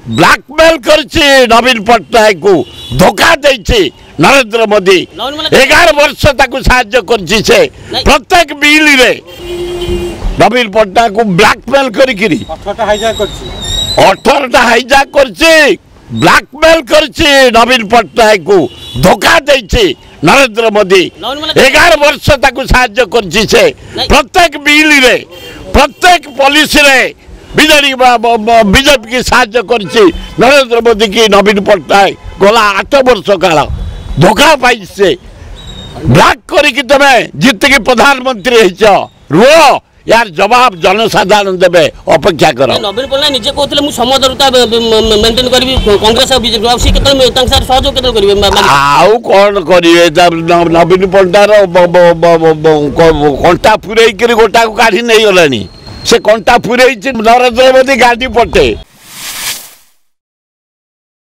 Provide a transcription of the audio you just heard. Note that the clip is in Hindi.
ब्लैकमेल करछि नवीन पट्टनायक को धोखा देछि नरेंद्र मोदी 11 वर्ष ताकू साहाय्य करछि से प्रत्येक बिल रे नवीन पट्टनायक को ब्लैकमेल करिकिरी 18टा हाईजैक करछि ब्लैकमेल करछि नवीन पट्टनायक को धोखा देछि नरेंद्र मोदी 11 वर्ष ताकू साहाय्य करछि से प्रत्येक बिल रे प्रत्येक पॉलिसी रे बीजेपी की साहाय्य करछि नरेंद्र मोदी की नवीन पट्टनायक गला 8 वर्ष काल धोखा पाई से ब्लैक करिक तमे जीत के प्रधानमंत्री रुह यार जवाब जनसाधारण देवे अपेक्षा कर नवीन पट्टनायक निजे कहते मु समदरता मेंटेन करबी कांग्रेस और बीजेपी आ सी केतल तांग सार सहयोग केतल करबे आउ कोन करिवे नवीन पट्टनायक कंटा पुरई के गोटा को काढी नहीं गलानी से कंटा पुरई नरेंद्र मोदी गाड़ी पटे।